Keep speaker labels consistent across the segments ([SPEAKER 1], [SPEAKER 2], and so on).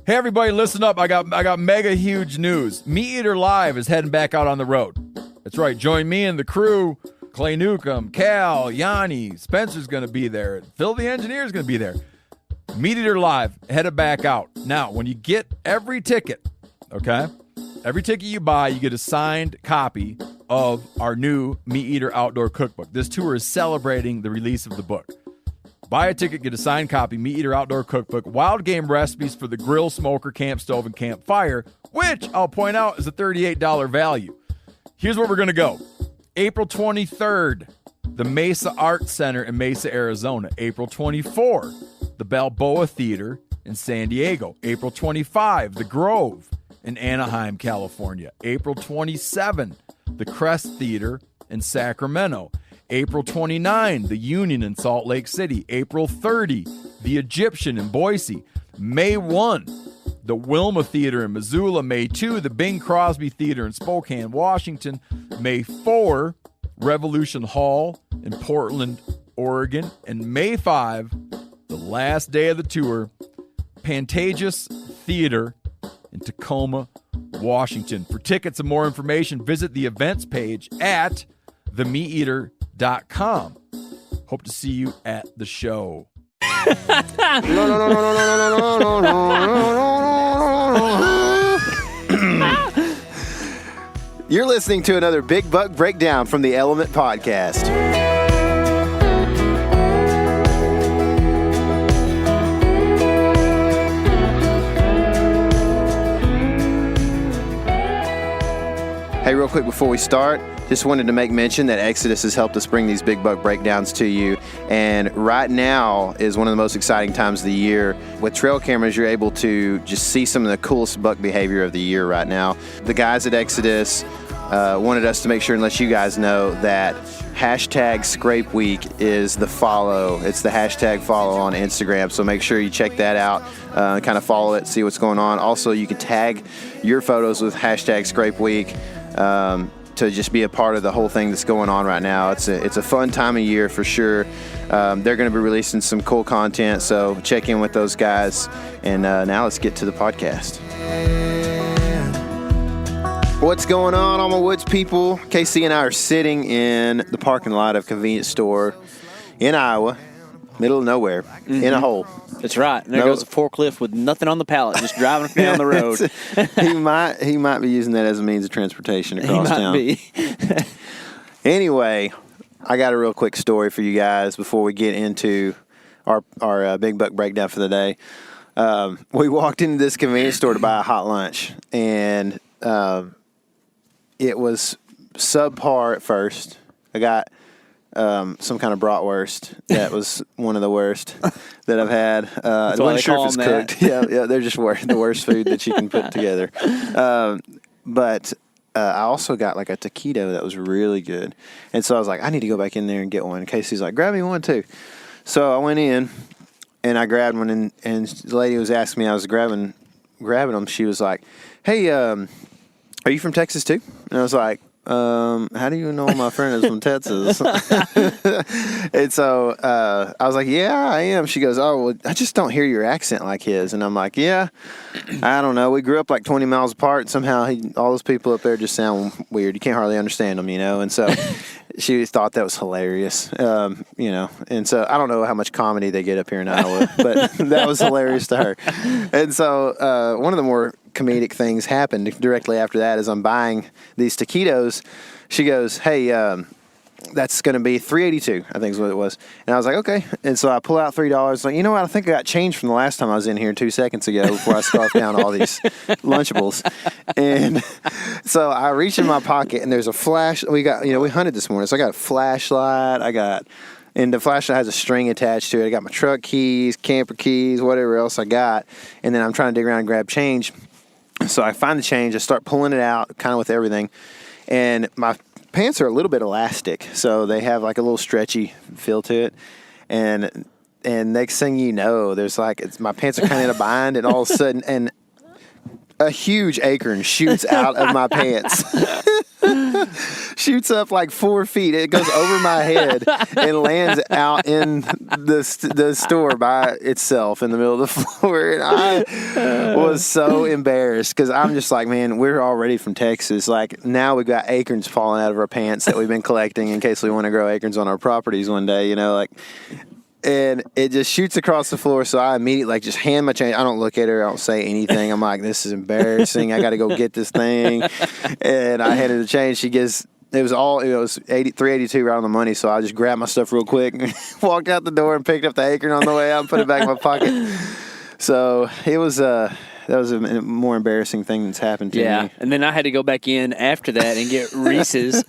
[SPEAKER 1] Hey, everybody, listen up. I got mega huge news. Meat Eater Live is heading back out on the road. That's right. Join me and the crew. Clay Newcomb, Cal, Yanni, Spencer's going to be there. Phil the Engineer's going to be there. Meat Eater Live, headed back out. Now, when you get every ticket, okay, every ticket you buy, you get a signed copy of our new Meat Eater Outdoor Cookbook. This tour is celebrating the release of the book. Buy a ticket, get a signed copy, Meat Eater Outdoor Cookbook, wild game recipes for the grill, smoker, camp stove, and campfire, which I'll point out is a $38 value. Here's where we're going to go. April 23rd, the Mesa Art Center in Mesa, Arizona. April 24, the Balboa Theater in San Diego. April 25, the Grove in Anaheim, California. April 27, the Crest Theater in Sacramento. April 29, the Union in Salt Lake City. April 30, the Egyptian in Boise. May 1, the Wilma Theater in Missoula. May 2, the Bing Crosby Theater in Spokane, Washington. May 4, Revolution Hall in Portland, Oregon. And May 5, the last day of the tour, Pantages Theater in Tacoma, Washington. For tickets and more information, visit the events page at themeateater.com. Hope to see you at the show.
[SPEAKER 2] You're listening to another Big Buck Breakdown from the Element Podcast. Hey, real quick before we start, just wanted to make mention that Exodus has helped us bring these Big Buck Breakdowns to you. And right now is one of the most exciting times of the year. With trail cameras, you're able to just see some of the coolest buck behavior of the year right now. The guys at Exodus wanted us to make sure and let you guys know that hashtag Scrape Week is the follow. It's the hashtag follow on Instagram. So make sure you check that out, kind of follow it, see what's going on. Also, you can tag your photos with hashtag Scrape Week. To just be a part of the whole thing that's going on right now. It's a fun time of year for sure. They're going to be releasing some cool content, so check in with those guys. And now let's get to the podcast. What's going on, all my woods people? Casey and I are sitting in the parking lot of a convenience store in Iowa, middle of nowhere, in a hole.
[SPEAKER 3] That's right. And there goes a forklift with nothing on the pallet, just driving down the road.
[SPEAKER 2] he might be using that as a means of transportation across town.
[SPEAKER 3] He might be.
[SPEAKER 2] Anyway, I got a real quick story for you guys before we get into our Big Buck Breakdown for the day. We walked into this convenience store to buy a hot lunch, and it was subpar at first. I got some kind of bratwurst that was one of the worst that I've had. I wasn't sure if it's cooked. Yeah, they're just the worst food that you can put together. But I also got like a taquito that was really good. And so I was like, I need to go back in there and get one. Casey's like, grab me one too. So I went in and I grabbed one, and the lady was asking me, I was grabbing them. She was like, hey, are you from Texas too? And I was like, how do you know my friend is from Texas? And so I was like, yeah, I am. She goes, oh, well, I just don't hear your accent like his. And I'm like, yeah, I don't know. We grew up like 20 miles apart. Somehow all those people up there just sound weird. You can't hardly understand them, And so she thought that was hilarious, And so I don't know how much comedy they get up here in Iowa, but that was hilarious to her. And so one of the more comedic things happened directly after that. As I'm buying these taquitos, she goes, hey, that's going to be $3.82, I think is what it was. And I was like, okay. And so I pull out $3. Like, you know what? I think I got change from the last time I was in here 2 seconds ago before I scarfed down all these Lunchables. And so I reach in my pocket, and there's a flash. We hunted this morning. So I got a flashlight. And the flashlight has a string attached to it. I got my truck keys, camper keys, whatever else I got. And then I'm trying to dig around and grab change. So I find the change. I start pulling it out, kind of with everything. And my pants are a little bit elastic, so they have like a little stretchy feel to it. And next thing you know, there's like my pants are kind of in a bind, and all of a sudden, and a huge acorn shoots out of my pants. shoots up like 4 feet. It goes over my head and lands out in the store by itself in the middle of the floor. And I was so embarrassed because I'm just like, man, we're already from Texas. Like, now we've got acorns falling out of our pants that we've been collecting in case we want to grow acorns on our properties one day, and it just shoots across the floor. So I immediately just hand my change. I don't look at her. I don't say anything. I'm like, this is embarrassing. I got to go get this thing. And I handed the change. She gets, it was $3.82 right on the money. So I just grabbed my stuff real quick and walked out the door and picked up the acorn on the way out and put it back in my pocket. So it was, that was a more embarrassing thing that's happened to me.
[SPEAKER 3] Yeah, and then I had to go back in after that and get Reese's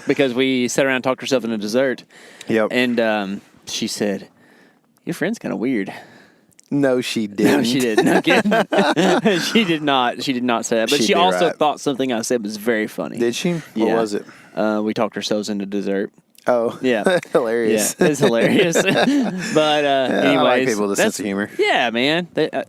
[SPEAKER 3] because we sat around and talked ourselves into dessert.
[SPEAKER 2] Yep.
[SPEAKER 3] And she said, your friend's kind of weird.
[SPEAKER 2] No, she didn't.
[SPEAKER 3] No, she didn't. No kidding. She did not. She did not say that. But she also thought something I said was very funny.
[SPEAKER 2] Did she?
[SPEAKER 3] Yeah.
[SPEAKER 2] What was it?
[SPEAKER 3] We talked ourselves into dessert.
[SPEAKER 2] Oh,
[SPEAKER 3] yeah,
[SPEAKER 2] hilarious.
[SPEAKER 3] Yeah, it's hilarious. But anyways,
[SPEAKER 2] I like people with a sense of humor.
[SPEAKER 3] Yeah, man.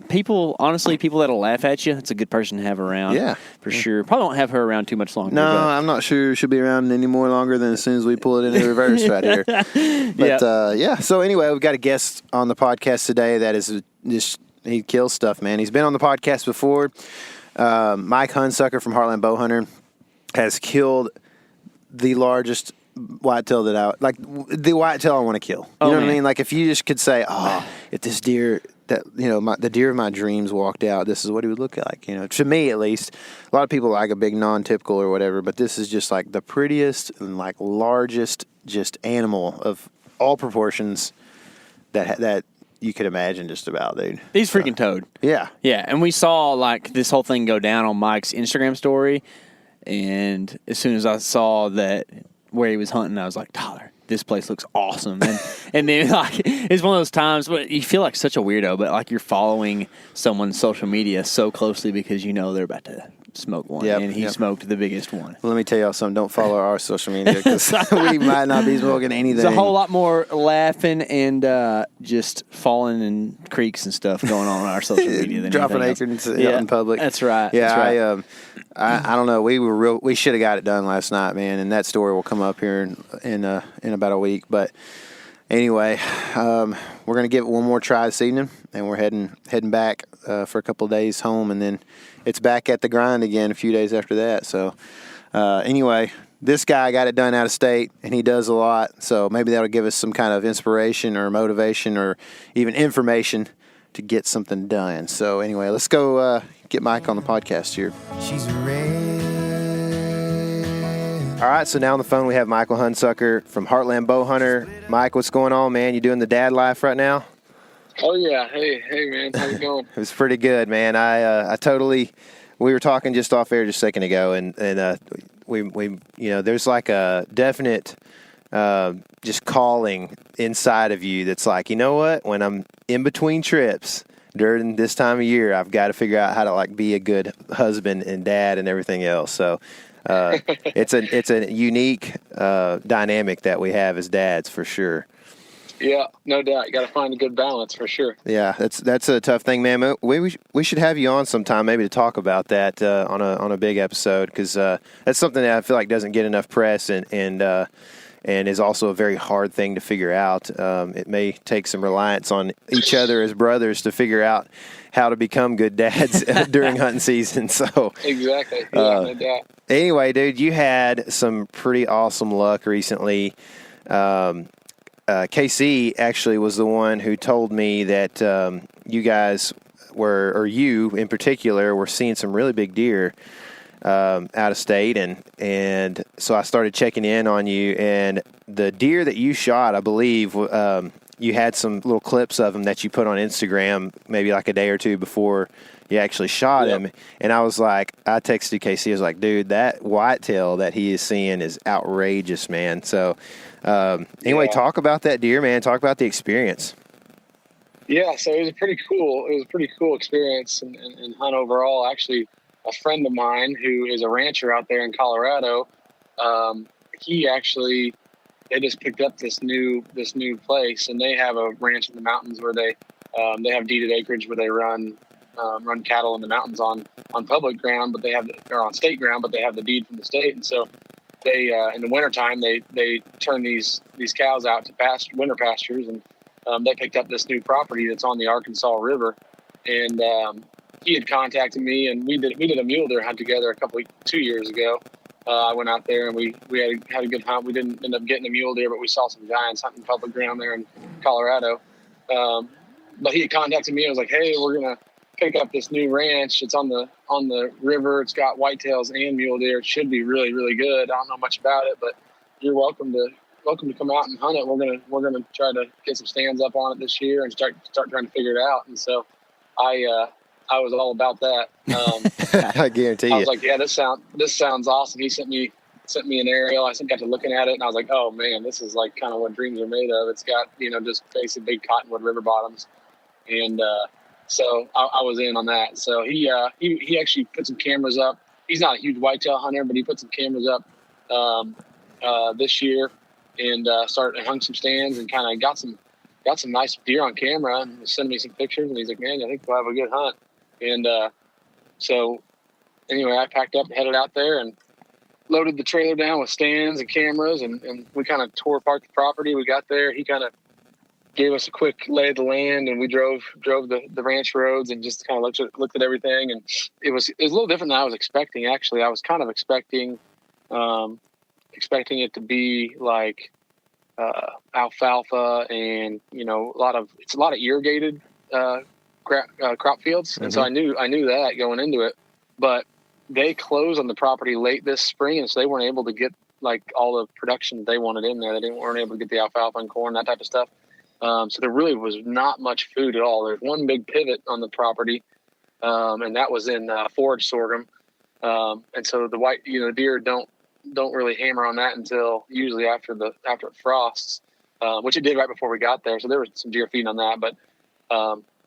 [SPEAKER 3] People that'll laugh at you. That's a good person to have around.
[SPEAKER 2] Yeah,
[SPEAKER 3] for sure. Probably won't have her around too much longer.
[SPEAKER 2] No, I'm not sure she'll be around any more longer than as soon as we pull it into reverse right here. But yeah. So anyway, we've got a guest on the podcast today that is just he kills stuff, man. He's been on the podcast before. Mike Hunsucker from Heartland Bowhunter has killed the largest whitetail the whitetail I want to kill. You know what I mean? Like, if you just could say, if this deer the deer of my dreams walked out, this is what he would look like. To me at least. A lot of people like a big non-typical or whatever, but this is just like the prettiest and like largest just animal of all proportions that you could imagine just about, dude.
[SPEAKER 3] He's freaking toad.
[SPEAKER 2] Yeah.
[SPEAKER 3] Yeah, and we saw like this whole thing go down on Mike's Instagram story, and as soon as I saw that where he was hunting, I was like, Tyler, this place looks awesome. And then like it's one of those times where you feel like such a weirdo, but like you're following someone's social media so closely because they're about to smoke one, and he smoked the biggest one.
[SPEAKER 2] Well, let me tell y'all something. Don't follow our social media because we might not be smoking anything.
[SPEAKER 3] There's a whole lot more laughing and just falling in creeks and stuff going on our social media than
[SPEAKER 2] dropping acorns out in public.
[SPEAKER 3] That's right.
[SPEAKER 2] Yeah,
[SPEAKER 3] that's right.
[SPEAKER 2] I don't know. We should have got it done last night, man. And that story will come up here in about a week. But anyway, we're gonna give it one more try this evening, and we're heading back for a couple of days home, and then it's back at the grind again a few days after that. So anyway, this guy got it done out of state, and he does a lot. So maybe that'll give us some kind of inspiration or motivation or even information to get something done. So anyway, let's go get Mike on the podcast here. She's all right, so now on the phone we have Michael Hunsucker from Heartland Bowhunter. Mike, what's going on, man? You doing the dad life right now?
[SPEAKER 4] Oh yeah, hey man, how's it going?
[SPEAKER 2] It was pretty good, man. I totally. We were talking just off air just a second ago, and we there's like a definite just calling inside of you that's like, you know what? When I'm in between trips during this time of year, I've got to figure out how to like be a good husband and dad and everything else. So it's a unique dynamic that we have as dads for sure.
[SPEAKER 4] Yeah, no doubt. You got to find a good balance for sure.
[SPEAKER 2] Yeah, that's a tough thing, man. We should have you on sometime maybe to talk about that on a big episode, because that's something that I feel like doesn't get enough press and is also a very hard thing to figure out. It may take some reliance on each other as brothers to figure out how to become good dads during hunting season. So
[SPEAKER 4] exactly. Yeah, no doubt.
[SPEAKER 2] Anyway, dude, you had some pretty awesome luck recently. KC actually was the one who told me that you guys were, or you in particular, were seeing some really big deer out of state, and so I started checking in on you, and the deer that you shot, I believe, you had some little clips of him that you put on Instagram maybe like a day or two before you actually shot him, and I was like, I texted KC, I was like, dude, that whitetail that he is seeing is outrageous, man. So anyway, talk about that deer, man. Talk about the experience.
[SPEAKER 4] Yeah, so it was a pretty cool experience and hunt overall. Actually, a friend of mine who is a rancher out there in Colorado, they just picked up this new place, and they have a ranch in the mountains where they have deeded acreage where they run cattle in the mountains on public ground, but they have on state ground, but they have the deed from the state. And so they in the wintertime they turn these cows out to winter pastures, and they picked up this new property that's on the Arkansas River, and he had contacted me, and we did a mule deer hunt together 2 years ago. I went out there and we had a good hunt. We didn't end up getting a mule deer, but we saw some giants hunting public ground there in Colorado. But he had contacted me. I was like, hey, we're gonna pick up this new ranch. It's on the river. It's got whitetails and mule deer. It should be really, really good. I don't know much about it, but you're welcome to come out and hunt it. We're gonna try to get some stands up on it this year and start trying to figure it out. And so I was all about that.
[SPEAKER 2] I guarantee you.
[SPEAKER 4] I was like, yeah, this sounds awesome. He sent me an aerial. I got to looking at it, and I was like, oh man, this is like kind of what dreams are made of. It's got just basic big cottonwood river bottoms, and so I was in on that. So he actually put some cameras up. He's not a huge whitetail hunter, but he put some cameras up this year and hung some stands and kind of got some nice deer on camera and was sending me some pictures. And he's like, man, I think we'll have a good hunt. And so anyway, I packed up and headed out there and loaded the trailer down with stands and cameras, and we kind of tore apart the property. We got there. He kind of gave us a quick lay of the land, and we drove the ranch roads and just kind of looked at everything. And it was a little different than I was expecting. Actually, I was kind of expecting it to be like alfalfa and a lot of irrigated crop fields, and so I knew that going into it. But they closed on the property late this spring, and so they weren't able to get like all the production they wanted in there. They weren't able to get the alfalfa and corn, that type of stuff. So there really was not much food at all. There's one big pivot on the property, and that was in forage sorghum. And so the deer don't really hammer on that until usually after it frosts, which it did right before we got there. So there was some deer feeding on that, but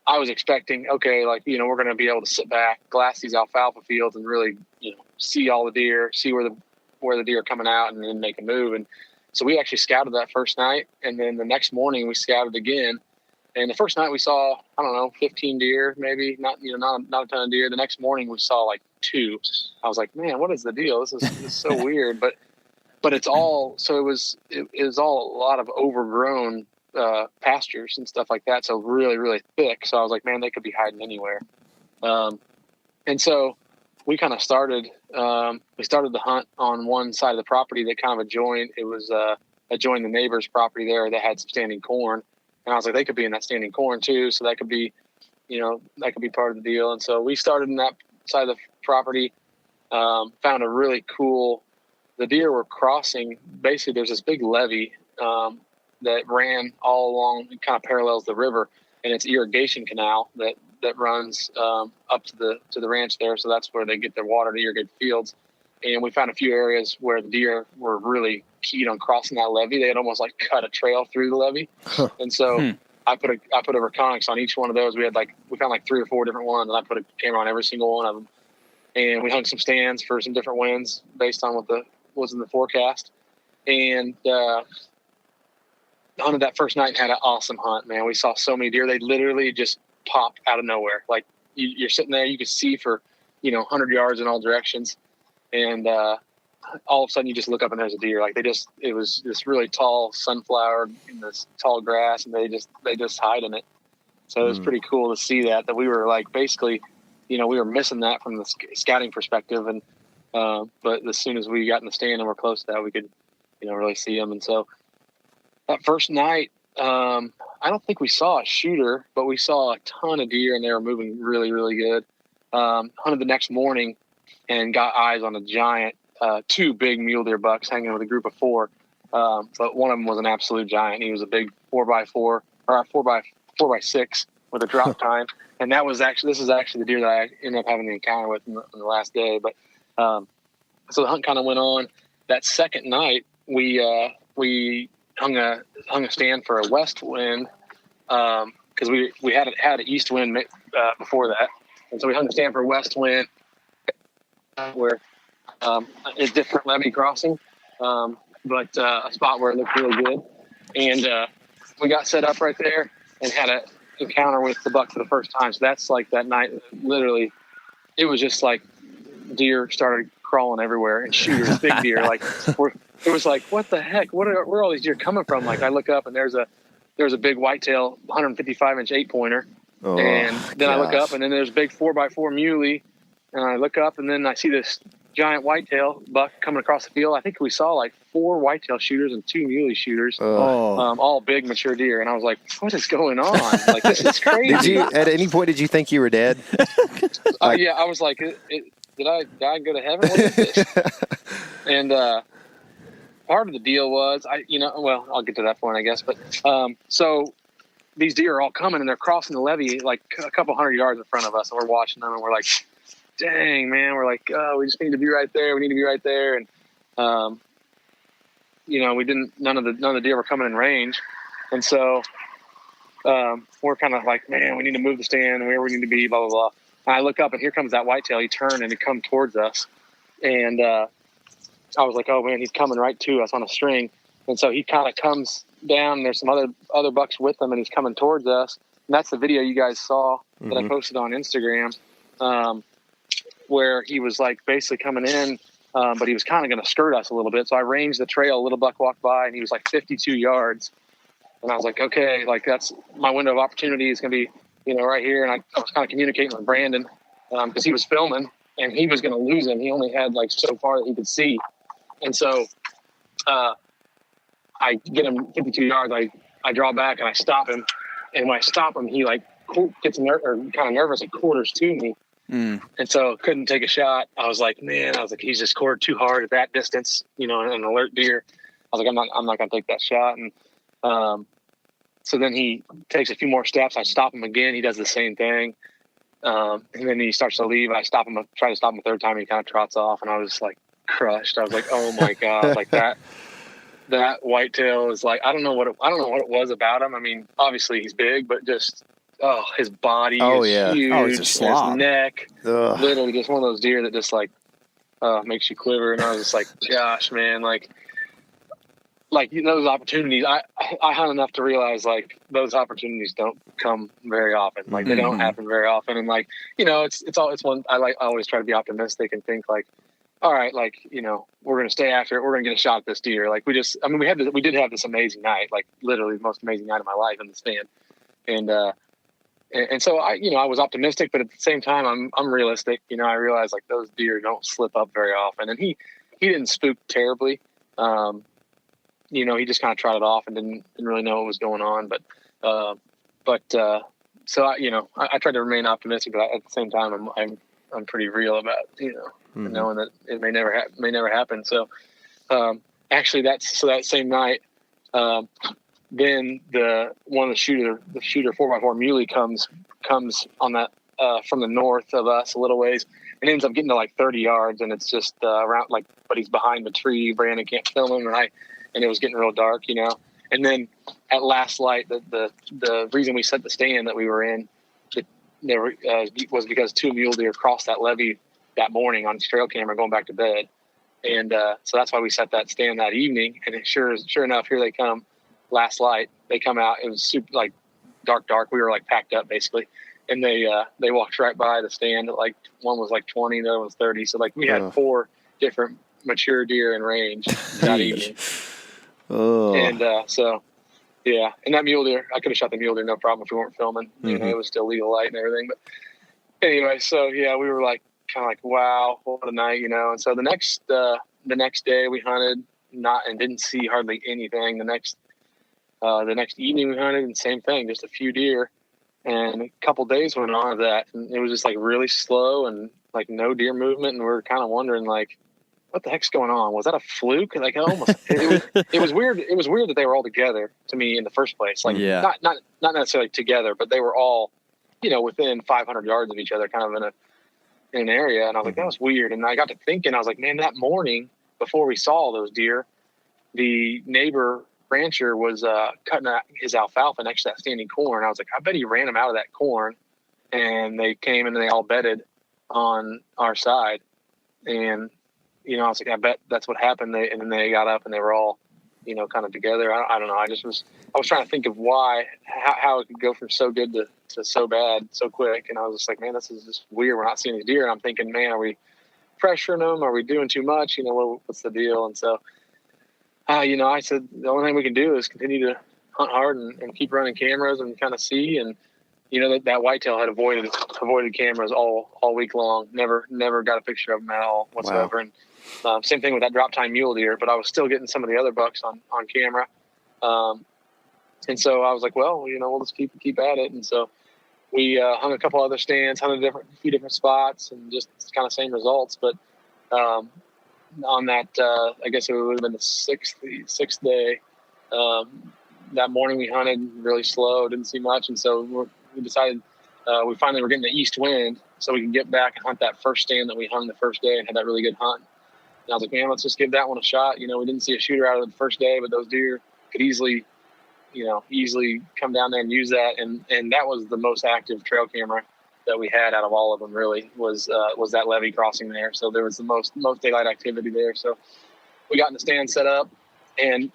[SPEAKER 4] I was expecting, okay, like, we're going to be able to sit back, glass these alfalfa fields and really, see all the deer, see where the deer are coming out and then make a move. And so we actually scouted that first night. And then the next morning we scouted again. And the first night we saw, 15 deer, maybe not a ton of deer. The next morning we saw like 2. I was like, man, what is the deal? This is so weird. But it's all, so it was all a lot of overgrown pastures and stuff like that, so really, really thick. So I was like, man, they could be hiding anywhere. And so we kind of started the hunt on one side of the property that kind of adjoined the neighbor's property there that had some standing corn. And I was like, they could be in that standing corn too, so that could be part of the deal. And so we started in that side of the property, found a really cool, the deer were crossing, basically there's this big levee that ran all along, it kind of parallels the river, and it's irrigation canal that runs up to the ranch there. So that's where they get their water to irrigate the fields. And we found a few areas where the deer were really keyed on crossing that levee. They had almost like cut a trail through the levee. And so I put a reconics on each one of those. We found like 3 or 4 different ones, and I put a camera on every single one of them. And we hung some stands for some different winds based on what was in the forecast. And hunted that first night and had an awesome hunt, man. We saw so many deer. They literally just popped out of nowhere. Like you're sitting there, you could see for, 100 yards in all directions. And all of a sudden you just look up and there's a deer. Like it was this really tall sunflower in this tall grass, and they just hide in it. So it was pretty cool to see that we were like, basically, we were missing that from the scouting perspective. And, but as soon as we got in the stand and we're close to that, we could, really see them. And so, that first night, I don't think we saw a shooter, but we saw a ton of deer, and they were moving really, really good. Hunted the next morning and got eyes on a giant, 2 big mule deer bucks hanging with a group of 4. But one of them was an absolute giant. He was a big 4x4 or 4x6 with a drop time. And this is actually the deer that I ended up having the encounter with in the last day. But so the hunt kind of went on. That second night, we hung a stand for a west wind because we had an east wind before that, and so we hung a stand for a west wind where it's different levee crossing, but a spot where it looked really good, and we got set up right there and had an encounter with the buck for the first time. So that's like that night, literally, it was just like deer started crawling everywhere, and shooters, big deer. Like it was like, what the heck? Where are all these deer coming from? Like I look up and there's a big whitetail, 155-inch 8-pointer, and then I look up and then there's a big 4x4 muley, and I look up and then I see this giant whitetail buck coming across the field. I think we saw like 4 whitetail shooters and 2 muley shooters, all big mature deer. And I was like, what is going on? Like, this is crazy.
[SPEAKER 2] At any point, did you think you were dead?
[SPEAKER 4] Yeah, I was like, did I die and go to heaven? What is this? And part of the deal was, I'll get to that point, I guess. But so these deer are all coming and they're crossing the levee like a couple hundred yards in front of us. And we're watching them and we're like, dang, man, we're like, oh, we just need to be right there. We need to be right there. And, none of the deer were coming in range. And so we're kind of like, man, we need to move the stand where we need to be, blah, blah, blah. And I look up and here comes that whitetail. He turned and he come towards us. And I was like, oh, man, he's coming right to us on a string. And so he kind of comes down. And there's some other bucks with him and he's coming towards us. And that's the video you guys saw that I posted on Instagram. Where he was like basically coming in, but he was kind of going to skirt us a little bit. So I ranged the trail, a little buck walked by and he was like 52 yards. And I was like, okay, like that's my window of opportunity is going to be, right here. And I was kind of communicating with Brandon because he was filming and he was going to lose him. He only had like so far that he could see. And so I get him 52 yards. I draw back and I stop him. And when I stop him, he like gets kind of nervous and quarters to me. And so couldn't take a shot. I was like, he's just quartered too hard at that distance, an alert deer. I was like, I'm not going to take that shot. And so then he takes a few more steps. I stop him again. He does the same thing. And then he starts to leave. I try to stop him a third time. He kind of trots off and I was like crushed. I was like, oh my God, like that whitetail is like, I don't know what it was about him. I mean, obviously he's big, but just, his body is huge. Oh, he's a slob. His neck, literally just one of those deer that just like makes you quiver. And I was just like, gosh, man, like those opportunities. I hunt enough to realize like those opportunities don't come very often. Like they don't happen very often. And like it's one. I always try to be optimistic and think like, all right, like we're gonna stay after it. We're gonna get a shot at this deer. Like we did have this amazing night. Like literally the most amazing night of my life in the stand. And so I was optimistic, but at the same time, I'm realistic. I realize like those deer don't slip up very often, and he didn't spook terribly. He just kind of trotted off and didn't really know what was going on. So I tried to remain optimistic, but at the same time, I'm pretty real about knowing that it may never happen. So actually, that same night. Then the shooter 4x4 muley comes on that from the north of us a little ways and ends up getting to like 30 yards and it's just around like, but he's behind the tree. Brandon can't film him and it was getting real dark, and then at last light, the reason we set the stand that we were in was because 2 mule deer crossed that levee that morning on trail camera going back to bed. And so that's why we set that stand that evening. And sure enough, here they come. Last light, they come out. It was super like dark. We were like packed up basically, and they walked right by the stand. Like one was like 20, the other one was 30. So like we had 4 different mature deer in range that evening. And so yeah, and that mule deer, I could have shot the mule deer no problem if we weren't filming. It was still legal light and everything. But anyway, so yeah, we were like kind of like, wow, what a night, And so the next day we hunted and didn't see hardly anything. The next evening we hunted and same thing, just a few deer, and a couple days went on of that, and it was just like really slow and like no deer movement, and we were kind of wondering like, what the heck's going on? Was that a fluke? Like it was weird. It was weird that they were all together to me in the first place. Like not necessarily together, but they were all, within 500 yards of each other, kind of in an area, and I was like, that was weird. And I got to thinking, I was like, man, that morning before we saw those deer, the neighbor rancher was cutting his alfalfa next to that standing corn. I was like, I bet he ran them out of that corn, and they came and they all bedded on our side. And I was like, I bet that's what happened. And then they got up and they were all kind of together. I don't know. I was trying to think of how it could go from so good to so bad so quick. And I was just like, man, this is just weird. We're not seeing these deer. And I'm thinking, man, are we pressuring them? Are we doing too much? What's the deal? And so, I said the only thing we can do is continue to hunt hard and keep running cameras and kind of see. And that whitetail had avoided cameras all week long. Never got a picture of them at all whatsoever.
[SPEAKER 2] Wow.
[SPEAKER 4] And same thing with that drop time mule deer. But I was still getting some of the other bucks on camera. And so I was like, well, we'll just keep at it. And so we hung a couple other stands, hunted a few different spots, and just kind of same results. But on that, I guess it would have been the sixth day. That morning we hunted really slow, didn't see much, and so we decided we finally were getting the east wind, so we can get back and hunt that first stand that we hung the first day and had that really good hunt. And I was like, man, let's just give that one a shot. We didn't see a shooter out of the first day, but those deer could easily come down there and use that. And that was the most active trail camera that we had out of all of them, really, was that levee crossing there. So there was the most daylight activity there. So we got in the stand set up, and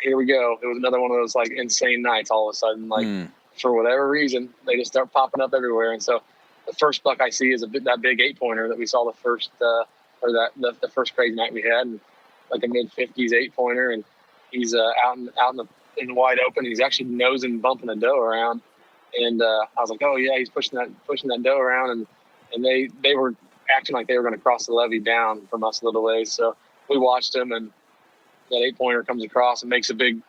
[SPEAKER 4] here we go. It was another one of those like insane nights all of a sudden. For whatever reason, they just start popping up everywhere. And so the first buck I see is that big 8-pointer that we saw the first the first crazy night we had, and like a mid-50s 8-pointer, and he's out in the wide open. He's actually nosing, bumping a doe around, and I was like, oh yeah, he's pushing that doe around, and they were acting like they were going to cross the levee down from us a little ways. So we watched him, and that 8-pointer comes across and makes a big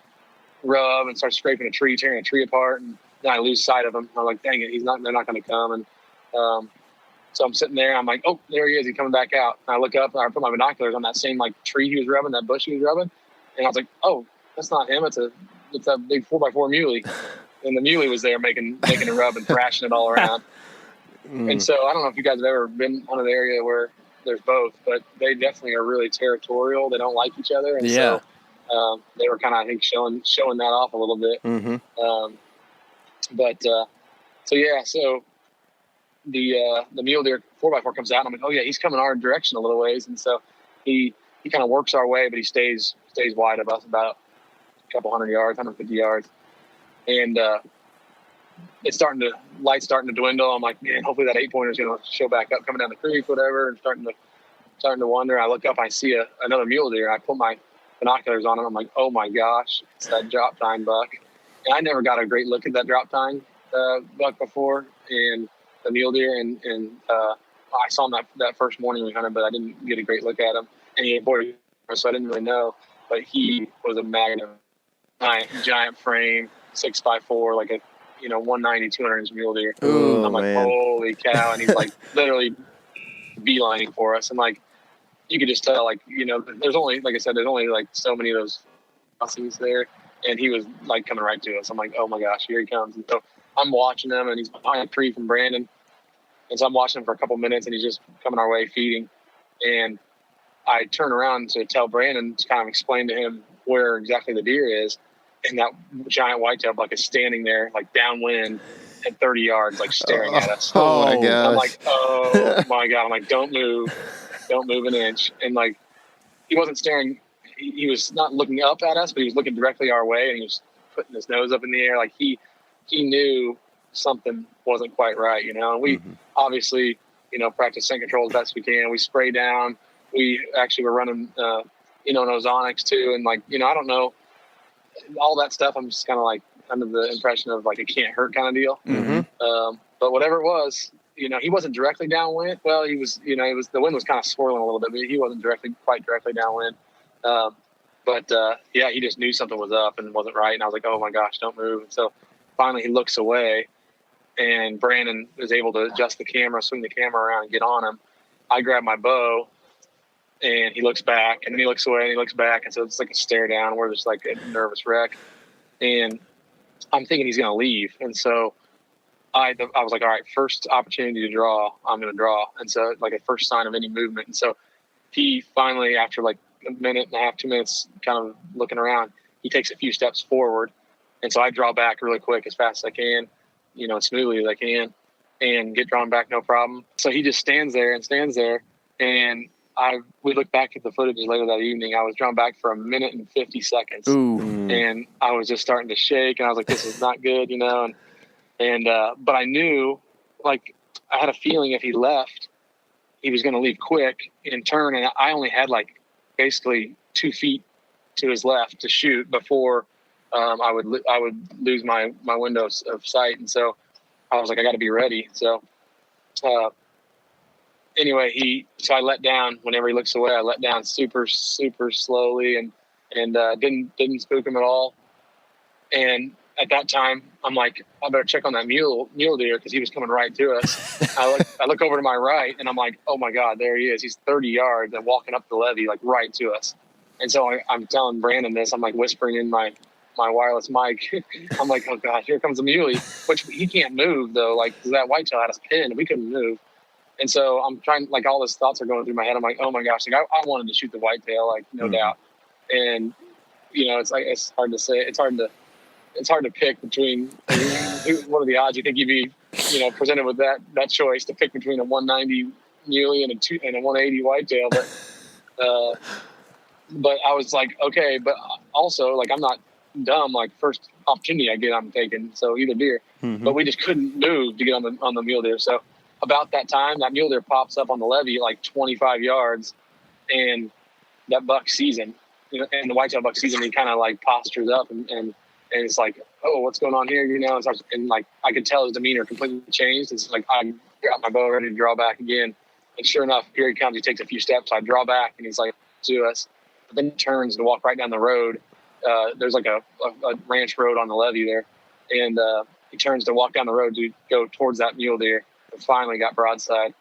[SPEAKER 4] rub and starts scraping a tree, tearing a tree apart, and then I lose sight of him. I'm like, dang it, they're not going to come. And so I'm sitting there, I'm like, oh, there he is, he's coming back out. And I look up, and I put my binoculars on that same like tree he was rubbing, that bush he was rubbing, and I was like, oh, that's not him, it's a big 4x4 muley. And the muley was there making a rub and thrashing it all around. And so I don't know if you guys have ever been on an area where there's both, but they definitely are really territorial. They don't like each other. And so they were kind of, I think, showing that off a little bit.
[SPEAKER 2] Mm-hmm.
[SPEAKER 4] So the mule deer 4x4 comes out, and I'm like, oh yeah, he's coming our direction a little ways. And so he kind of works our way, but he stays wide of us about a couple 150 yards. And light's starting to dwindle. I'm like, man, hopefully that 8-pointer is going to show back up coming down the creek, whatever. And starting to wonder. I look up, I see another mule deer. I put my binoculars on him. I'm like, oh my gosh, it's that drop tine buck. And I never got a great look at that drop tine buck before, and the mule deer. And I saw him that first morning we hunted, but I didn't get a great look at him. And he avoided, so I didn't really know. But he was a magnum, giant frame, 6x4, like a 190, 200-inch mule deer.
[SPEAKER 2] Ooh,
[SPEAKER 4] I'm like,
[SPEAKER 2] man.
[SPEAKER 4] holy cow! And he's like literally beelining for us, and like you could just tell, like there's only, like I said, there's only like so many of those crossings there, and he was like coming right to us. I'm like, oh my gosh, here he comes! And so I'm watching him, and he's behind a tree from Brandon, and so I'm watching him for a couple minutes, and he's just coming our way feeding, and I turn around to tell Brandon to kind of explain to him where exactly the deer is. And that giant whitetail buck is standing there, like downwind at 30 yards, like staring at us.
[SPEAKER 2] Oh my gosh.
[SPEAKER 4] I'm like, oh my God. I'm like, don't move an inch. And like, he wasn't staring. He was not looking up at us, but he was looking directly our way, and he was putting his nose up in the air. Like he knew something wasn't quite right, And we obviously, practice scent control as best we can. We spray down. We actually were running, those OnX too. And like, I don't know, all that stuff, I'm just kind of like under the impression of like it can't hurt kind of deal.
[SPEAKER 2] Mm-hmm.
[SPEAKER 4] But whatever it was, he wasn't directly downwind. Well, he was, the wind was kind of swirling a little bit, but he wasn't quite directly downwind. He just knew something was up and wasn't right. And I was like, oh my gosh, don't move. And so finally he looks away, and Brandon is able to adjust the camera, swing the camera around and get on him. I grab my bow, and he looks back, and then he looks away, and he looks back. And so it's like a stare down where there's like a nervous wreck. And I'm thinking he's going to leave. And so I was like, all right, first opportunity to draw, I'm going to draw. And so like a first sign of any movement. And so he finally, after like a minute and a half, 2 minutes, kind of looking around, he takes a few steps forward. And so I draw back really quick as fast as I can, as smoothly as I can, and get drawn back, no problem. So he just stands there. And we looked back at the footage later that evening. I was drawn back for 1 minute and 50 seconds.
[SPEAKER 2] Ooh.
[SPEAKER 4] And I was just starting to shake, and I was like, this is not good, but I knew, like, I had a feeling if he left, he was going to leave quick and turn, and I only had like basically 2 feet to his left to shoot before I would lose my windows of sight, and so I was like, I got to be ready. So anyway, so I let down whenever he looks away. I let down super slowly and didn't spook him at all. And at that time, I'm like, I better check on that mule deer because he was coming right to us. I look over to my right, and I'm like, oh my God, there he is. He's 30 yards and walking up the levee like right to us. And so I'm telling Brandon this. I'm like whispering in my wireless mic. I'm like, oh gosh, here comes a muley, which he can't move though. Like, 'cause that whitetail had us pinned, we couldn't move. And so I'm trying, like, all these thoughts are going through my head. I'm like, oh my gosh, like I wanted to shoot the whitetail, like no doubt. And it's like, it's hard to say. It's hard to pick between what are the odds you think you'd be, presented with that choice to pick between a 190 muley and a 180 whitetail. But I was like, okay, but also like I'm not dumb. Like first opportunity I get, I'm taking. So either deer, but we just couldn't move to get on the mule deer. So about that time, that mule deer pops up on the levee at like 25 yards, and that buck sees him. And the whitetail buck sees him. He kind of like postures up and it's like, oh, what's going on here? And like I could tell his demeanor completely changed. It's like I got my bow ready to draw back again, and sure enough, here he comes. He takes a few steps. I draw back, and he's like to us. But then he turns to walk right down the road. There's like a ranch road on the levee there, and he turns to walk down the road to go towards that mule deer. And finally got broadside,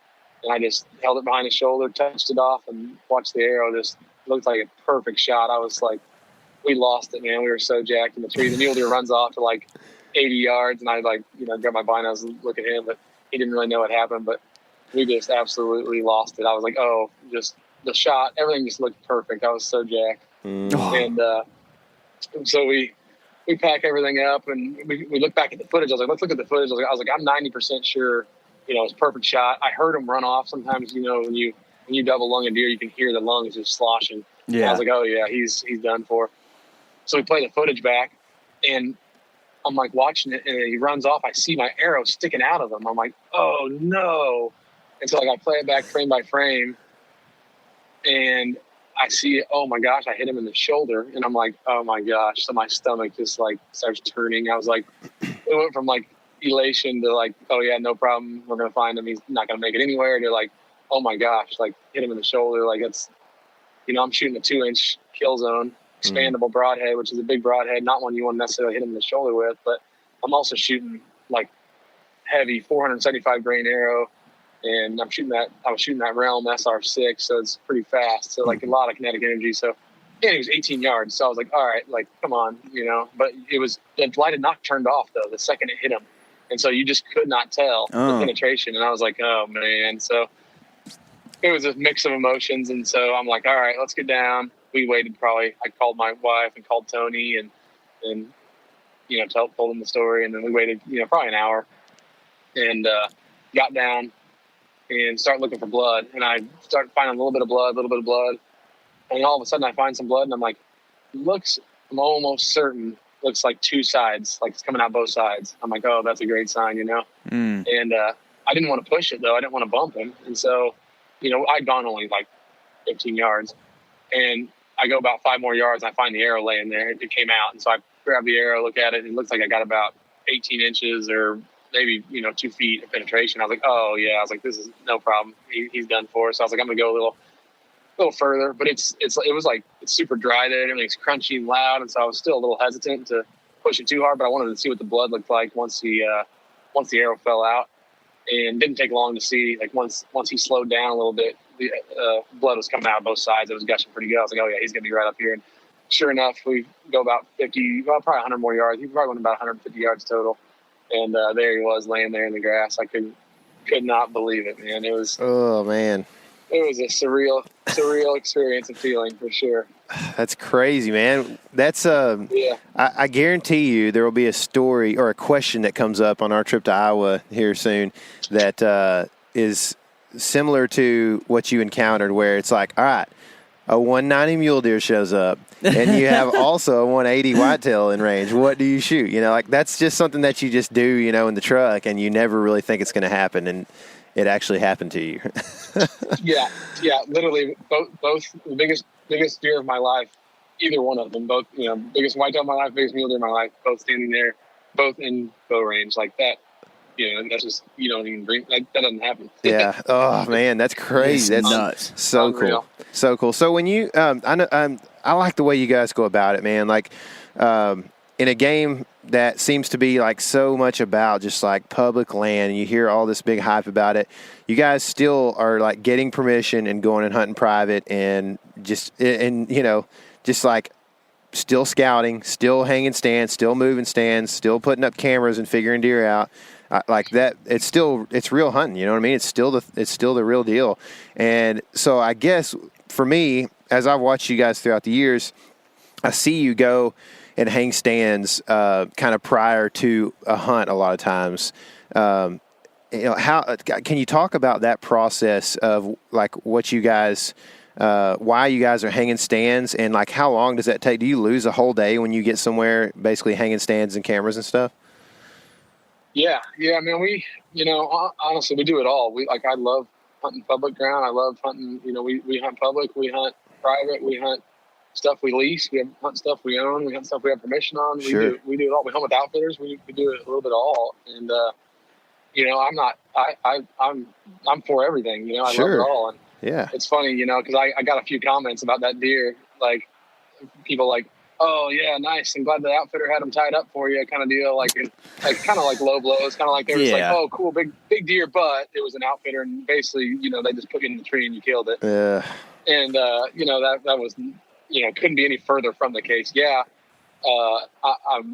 [SPEAKER 4] and I just held it behind his shoulder, touched it off, and watched the arrow. Just looked like a perfect shot. I was like, we lost it, man. We were so jacked in the tree. The mule deer runs off to like 80 yards, and I like, grab my binos and look at him, but he didn't really know what happened. But we just absolutely lost it. I was like, oh, just the shot, everything just looked perfect. I was so jacked. And so we pack everything up, and we look back at the footage. I was like, let's look at the footage. I was like, I'm 90% sure, it's a perfect shot. I heard him run off. Sometimes, when you double lung a deer, you can hear the lungs just sloshing. Yeah. I was like, oh yeah, he's done for. So we play the footage back, and I'm like watching it, and he runs off. I see my arrow sticking out of him. I'm like, oh no. And so like I play it back frame by frame, and I see, oh my gosh, I hit him in the shoulder, and I'm like, oh my gosh. So my stomach just like starts turning. I was like, it went from like elation to like, oh yeah, no problem. We're going to find him. He's not going to make it anywhere. To like, oh my gosh, like hit him in the shoulder. Like it's, I'm shooting a 2-inch kill zone, expandable broadhead, which is a big broadhead, not one you want to necessarily hit him in the shoulder with, but I'm also shooting like heavy 475 grain arrow. And I was shooting that Realm SR6, so it's pretty fast. So like a lot of kinetic energy. So and he was 18 yards. So I was like, all right, like come on, But the light had not turned off though the second it hit him, and so you just could not tell the penetration. And I was like, oh man. So it was a mix of emotions, and so I'm like, all right, let's get down. We waited I called my wife and called Tony and told him the story, and then we waited probably an hour, and got down and start looking for blood. And I start finding a little bit of blood. And all of a sudden I find some blood, and I'm like, I'm almost certain looks like two sides, like it's coming out both sides. I'm like, oh, that's a great sign, And I didn't want to push it though. I didn't want to bump him. And so, I'd gone only like 15 yards, and I go about 5 more yards, and I find the arrow laying there. It came out. And so I grab the arrow, look at it, and it looks like I got about 18 inches or maybe 2 feet of penetration. I was like, oh yeah. I was like, this is no problem. He's done for. So I was like, I'm gonna go a little further. But it was like it's super dry there. Everything's crunchy and loud, and so I was still a little hesitant to push it too hard. But I wanted to see what the blood looked like once the arrow fell out, and didn't take long to see. Like once he slowed down a little bit, the blood was coming out of both sides. It was gushing pretty good. I was like, oh yeah, he's gonna be right up here. And sure enough, we go about 50, probably 100 more yards. He probably went about 150 yards total. And there he was laying there in the grass. I could not believe it, man. It was,
[SPEAKER 2] oh man,
[SPEAKER 4] it was a surreal experience and feeling for sure.
[SPEAKER 2] That's crazy, man. That's yeah. I guarantee you there will be a story or a question that comes up on our trip to Iowa here soon that is similar to what you encountered, where it's like, all right, a 190 mule deer shows up, and you have also a 180 whitetail in range. What do you shoot? Like that's just something that you just do, in the truck, and you never really think it's going to happen. And it actually happened to you.
[SPEAKER 4] Yeah, literally both the biggest deer of my life, either one of them, both, biggest whitetail of my life, biggest mule deer of my life, both standing there, both in bow range like that. That's just, you don't even dream, that doesn't happen.
[SPEAKER 2] Yeah. Oh man, that's crazy.
[SPEAKER 3] It's
[SPEAKER 2] That's
[SPEAKER 3] nuts.
[SPEAKER 2] So
[SPEAKER 4] Unreal.
[SPEAKER 2] cool. So cool. So when you, I like the way you guys go about it, man. Like, in a game that seems to be like so much about just like public land, and you hear all this big hype about it, you guys still are like getting permission and going and hunting private, and just like still scouting, still hanging stands, still moving stands, still putting up cameras and figuring deer out. Like that, it's real hunting. You know what I mean? It's still the real deal. And so I guess for me, as I've watched you guys throughout the years, I see you go and hang stands kind of prior to a hunt a lot of times. How can you talk about that process of like what you guys, why you guys are hanging stands, and like how long does that take? Do you lose a whole day when you get somewhere basically hanging stands and cameras and stuff?
[SPEAKER 4] Yeah. I mean, we, honestly, we do it all. I love hunting public ground. I love hunting, we hunt public, we hunt private, we hunt stuff we lease, we hunt stuff we own, we hunt stuff we have permission on.
[SPEAKER 2] Sure.
[SPEAKER 4] We do it all. We hunt with outfitters. We do it a little bit of all. And, I'm for everything, I
[SPEAKER 2] Sure.
[SPEAKER 4] love it all. And
[SPEAKER 2] Yeah.
[SPEAKER 4] it's funny, because I got a few comments about that deer, like people like, oh yeah, nice, I'm glad the outfitter had him tied up for you, kind of deal, like kind of like low blows, kind of like they were just like, oh cool, big deer, but it was an outfitter, and basically, they just put you in the tree and you killed it. And that was, couldn't be any further from the case. Yeah,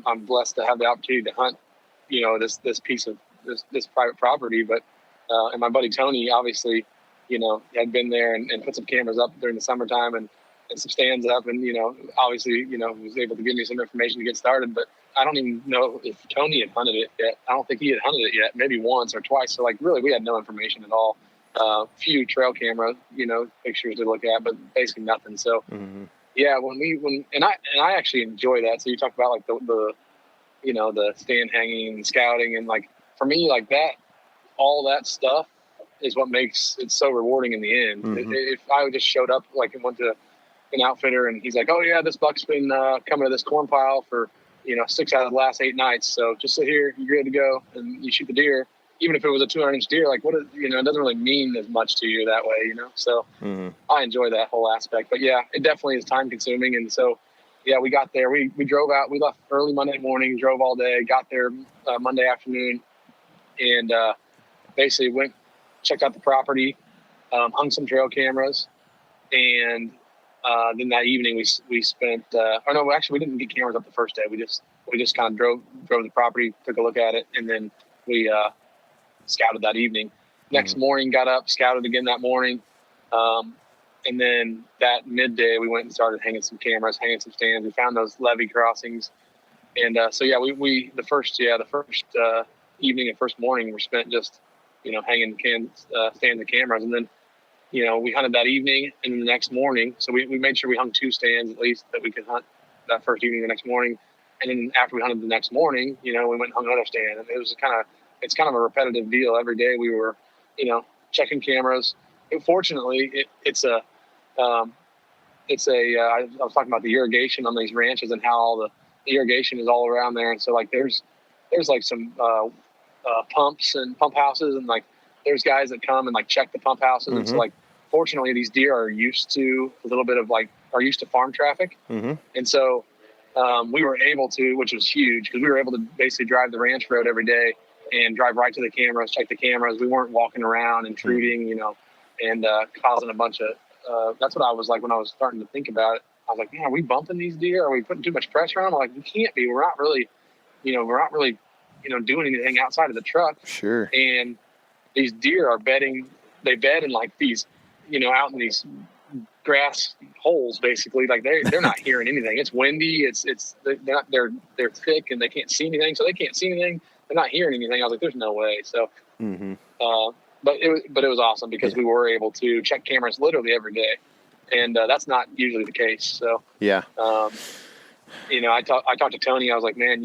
[SPEAKER 4] I'm blessed to have the opportunity to hunt, this piece of this private property, but and my buddy Tony obviously, had been there and put some cameras up during the summertime and some stands up, and obviously was able to give me some information to get started. But I don't even know if Tony had hunted it yet. I don't think he had hunted it yet, maybe once or twice. So like really we had no information at all. Few trail camera pictures to look at, but basically nothing. So yeah, when I actually enjoy that. So you talk about like the the stand hanging and scouting, and like for me, like that, all that stuff is what makes it so rewarding in the end. If I just showed up like and went to an outfitter and he's like, oh yeah, this buck's been coming to this corn pile for 6 out of the last 8 nights, so just sit here, you're good to go, and you shoot the deer, even if it was a 200-inch deer, like what is, it doesn't really mean as much to you that way, so I enjoy that whole aspect. But yeah, it definitely is time consuming. And so yeah, we got there, we drove out, we left early Monday morning, drove all day, got there Monday afternoon, and basically checked out the property, hung some trail cameras, and then that evening we spent. We didn't get cameras up the first day. We just kind of drove the property, took a look at it, and then we scouted that evening. Next morning, got up, scouted again that morning, and then that midday we went and started hanging some cameras, hanging some stands. We found those levee crossings, and so yeah, we the first evening and first morning were spent just hanging stands and cameras, and then. We hunted that evening and the next morning. So we made sure we hung 2 stands at least that we could hunt that first evening the next morning. And then after we hunted the next morning, we went and hung another stand. And it's kind of a repetitive deal. Every day we were, checking cameras. Fortunately, I was talking about the irrigation on these ranches and how all the irrigation is all around there. And so like there's like some pumps and pump houses, and like there's guys that come and like check the pump houses. And so like fortunately these deer are used to farm traffic. And so we were able to, which was huge, because we were able to basically drive the ranch road every day and drive right to the cameras, check the cameras. We weren't walking around intruding, and causing a bunch of that's what I was like when I was starting to think about it. I was like, man, are we bumping these deer? Are we putting too much pressure on them? I'm like, we can't be. We're not really doing anything outside of the truck.
[SPEAKER 2] Sure.
[SPEAKER 4] And these deer are bedding. They bed in like these, out in these grass holes, basically. Like they're not hearing anything. It's windy. They're thick and they can't see anything. So they can't see anything. They're not hearing anything. I was like, there's no way. So, but it was awesome because we were able to check cameras literally every day, and that's not usually the case. So
[SPEAKER 2] yeah.
[SPEAKER 4] I talked to Tony. I was like, man,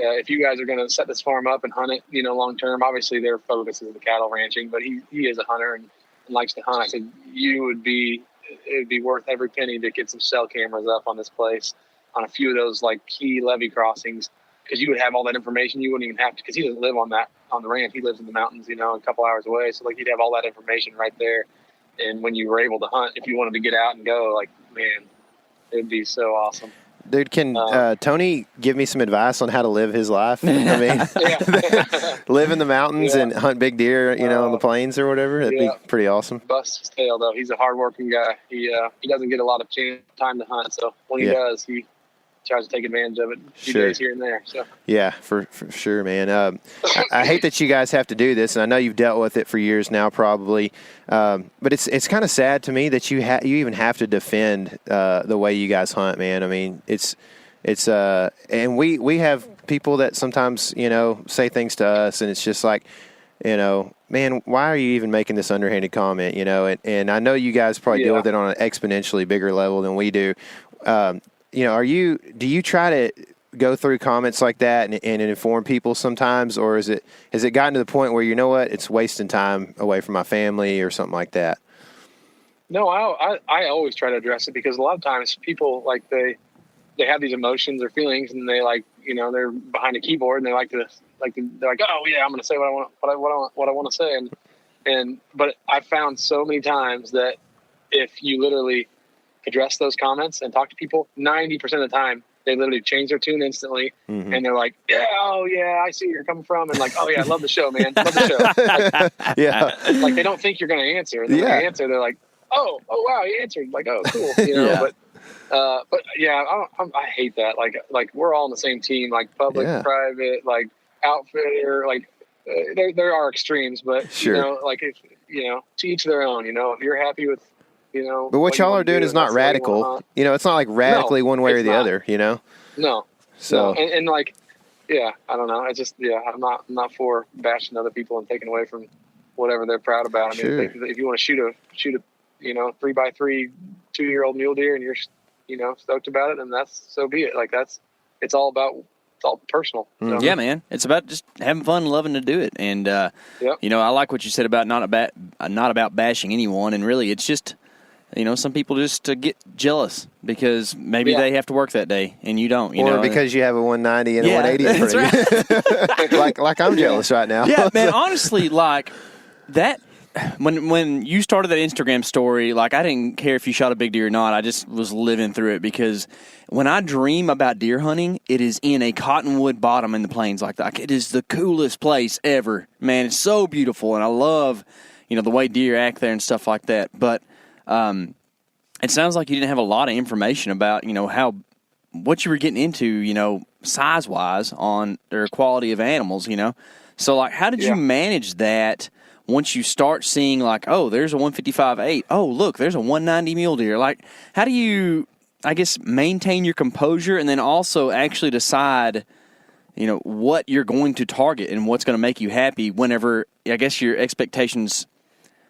[SPEAKER 4] if you guys are going to set this farm up and hunt it, long term, obviously their focus is the cattle ranching, but he is a hunter and likes to hunt. I said, it would be worth every penny to get some cell cameras up on this place on a few of those like key levee crossings, because you would have all that information. You wouldn't even have to, because he doesn't live on the ranch. He lives in the mountains, a couple hours away. So like you'd have all that information right there. And when you were able to hunt, if you wanted to get out and go, like, man, it'd be so awesome.
[SPEAKER 2] Dude, can Tony give me some advice on how to live his life? I mean, live in the mountains and hunt big deer, on the plains or whatever. That'd be pretty awesome.
[SPEAKER 4] Bust his tail, though. He's a hardworking guy. He doesn't get a lot of time to hunt, so when he does, he tries to take advantage of it a few days here and there. So
[SPEAKER 2] yeah, for sure, man. I hate that you guys have to do this, and I know you've dealt with it for years now, probably. But it's kind of sad to me that you even have to defend the way you guys hunt, man. I mean, it's and we have people that sometimes say things to us, and it's just like, man, why are you even making this underhanded comment? And I know you guys probably deal with it on an exponentially bigger level than we do. Do you try to go through comments like that and inform people sometimes, or has it gotten to the point where it's wasting time away from my family or something like that?
[SPEAKER 4] No, I always try to address it, because a lot of times people like they have these emotions or feelings, and they they're behind a keyboard and they're like, oh yeah, I'm going to say what I want to say, but I found so many times that if you literally address those comments and talk to people, 90% of the time they literally change their tune instantly, and they're like, I see where you're coming from, and like, oh yeah, I love the show, man, love the show. Like they don't think you're going to answer, and then when they answer, they're like, oh wow, you answered, like, oh cool, but yeah, I hate that. Like we're all on the same team, like public, private, like outfitter, like there are extremes, but like if to each their own. If you're happy with but
[SPEAKER 2] what y'all are doing is not radical. It's not like radically one way or the other.
[SPEAKER 4] No.
[SPEAKER 2] So
[SPEAKER 4] and like, I don't know. It's just I'm not for bashing other people and taking away from whatever they're proud about. I mean, if you want to shoot a 3x3 2-year-old mule deer and you're stoked about it, then that's so be it. Like it's all personal. So.
[SPEAKER 3] Yeah, man. It's about just having fun, and loving to do it. And I like what you said about not about bashing anyone. And really, it's just. Some people just get jealous because maybe they have to work that day and you don't.
[SPEAKER 2] Or because you have a 190 and a 180 in front of you. like I'm jealous right now.
[SPEAKER 3] Yeah, man. Honestly, like that. When you started that Instagram story, like I didn't care if you shot a big deer or not. I just was living through it, because when I dream about deer hunting, it is in a Cottonwood Bottom in the plains. Like it is the coolest place ever, man. It's so beautiful, and I love the way deer act there and stuff like that. But it sounds like you didn't have a lot of information about, what you were getting into, size-wise on their quality of animals, So, like, how did you manage that once you start seeing, like, oh, there's a 155.8. Oh, look, there's a 190 mule deer. Like, how do you, I guess, maintain your composure and then also actually decide, what you're going to target and what's going to make you happy whenever, I guess, your expectations –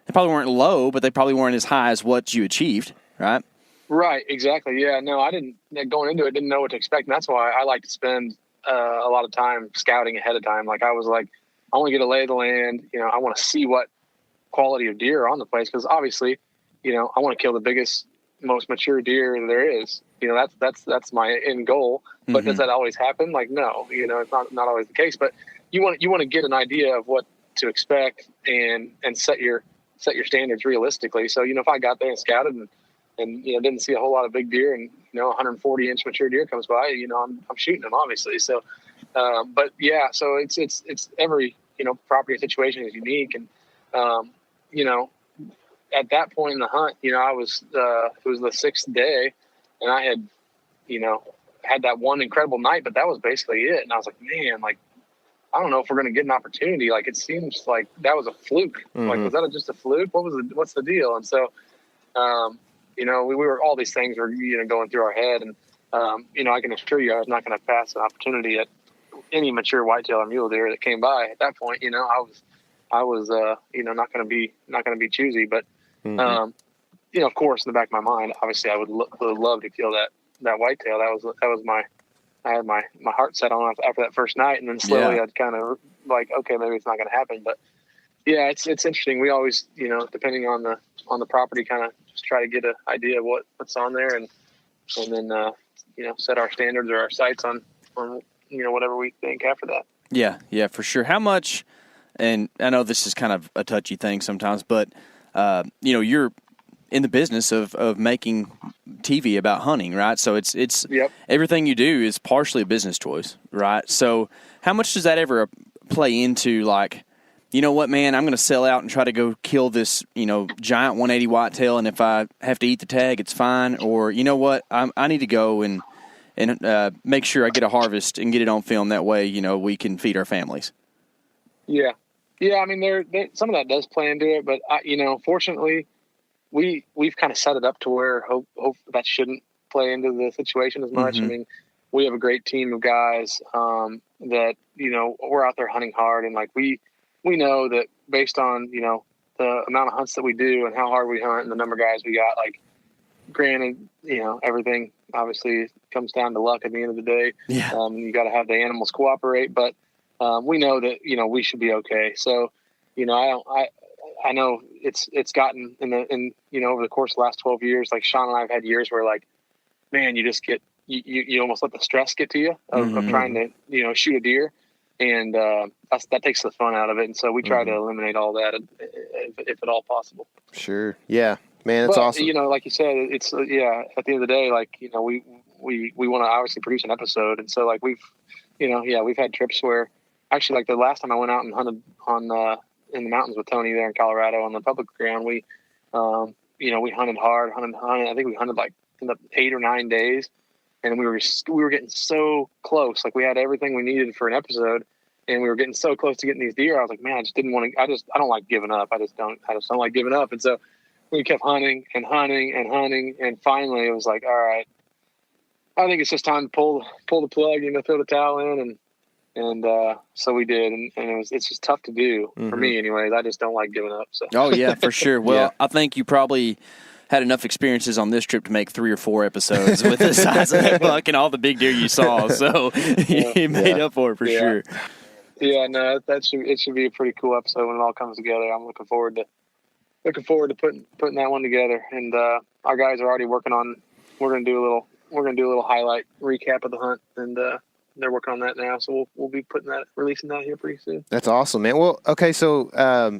[SPEAKER 3] they probably weren't low, but they probably weren't as high as what you achieved, right?
[SPEAKER 4] Right, exactly. Yeah, no, I didn't, going into it, didn't know what to expect. And that's why I like to spend a lot of time scouting ahead of time. Like I was like, I want to get a lay of the land. I want to see what quality of deer are on the place. Because obviously, I want to kill the biggest, most mature deer there is. That's my end goal. But does that always happen? Like, no, it's not always the case. But you want to get an idea of what to expect and set your standards realistically. So, if I got there and scouted and didn't see a whole lot of big deer and, 140-inch mature deer comes by, I'm shooting them, obviously. So, but yeah, so it's every, property situation is unique. And, at that point in the hunt, I was, it was the 6th day and I had, had that one incredible night, but that was basically it. And I was like, man, like, I don't know if we're going to get an opportunity. Like, it seems like that was a fluke. Like, was that just a fluke? What's the deal? And so, we were, all these things were, going through our head. And, I can assure you, I was not going to pass an opportunity at any mature whitetail or mule deer that came by at that point. I was not going to be choosy, but, of course, in the back of my mind, obviously I would love to kill that whitetail. That was I had my heart set on after that first night, and then slowly
[SPEAKER 3] Yeah.
[SPEAKER 4] I'd kind of like, okay, maybe it's not going to happen. But yeah, it's interesting. We always, depending on the property, kind of just try to get an idea of what's on there, and then set our standards or our sights on whatever we think after that.
[SPEAKER 3] Yeah, for sure. How much? And I know this is kind of a touchy thing sometimes, but you're in the business of making TV about hunting, right? So it's
[SPEAKER 4] Yep.
[SPEAKER 3] everything you do is partially a business choice, right? So how much does that ever play into, like, you know what, man, I'm going to sell out and try to go kill this, giant 180 whitetail, and if I have to eat the tag, it's fine. Or, you know what, I need to go and make sure I get a harvest and get it on film. That way, we can feed our families.
[SPEAKER 4] Yeah. I mean, there some of that does play into it, but fortunately, we've kind of set it up to where hope that shouldn't play into the situation as much.
[SPEAKER 3] Mm-hmm.
[SPEAKER 4] I mean, we have a great team of guys that we're out there hunting hard, and like we know that based on the amount of hunts that we do and how hard we hunt and the number of guys we got. Like, granted, everything obviously comes down to luck at the end of the day.
[SPEAKER 3] Yeah.
[SPEAKER 4] You got to have the animals cooperate, but we know that we should be okay. So I know it's gotten in over the course of the last 12 years, like Sean and I have had years where, like, man, you just get, you almost let the stress get to you of trying to, shoot a deer. And that takes the fun out of it. And so we try to eliminate all that if at all possible.
[SPEAKER 2] Sure. Yeah, man, that's awesome.
[SPEAKER 4] Like you said, it's, at the end of the day, like, we want to obviously produce an episode. And so, like, we've had trips where actually, like, the last time I went out and hunted in the mountains with Tony there in Colorado on the public ground, we hunted hard, I think we hunted like in the 8 or 9 days, and we were getting so close. Like, we had everything we needed for an episode, and we were getting so close to getting these deer. I was like, man, I just didn't want to. I don't like giving up. I just don't like giving up. And so we kept hunting and hunting and hunting, and finally it was like, all right, I think it's just time to pull the plug, throw the towel in, and so we did, and it's just tough to do for me, anyways. I just don't like giving up. So.
[SPEAKER 3] Oh yeah, for sure. Well,
[SPEAKER 2] Yeah.
[SPEAKER 3] I think you probably had enough experiences on this trip to make 3 or 4 episodes with the size of that buck and all the big deer you saw. So you made up for it for sure.
[SPEAKER 4] Yeah, no, it should be a pretty cool episode when it all comes together. I'm looking forward to putting that one together. And our guys are already working on. We're gonna do a little highlight recap of the hunt, and they're working on that now. So we'll be releasing that here pretty soon.
[SPEAKER 2] That's awesome, man. Well, okay, so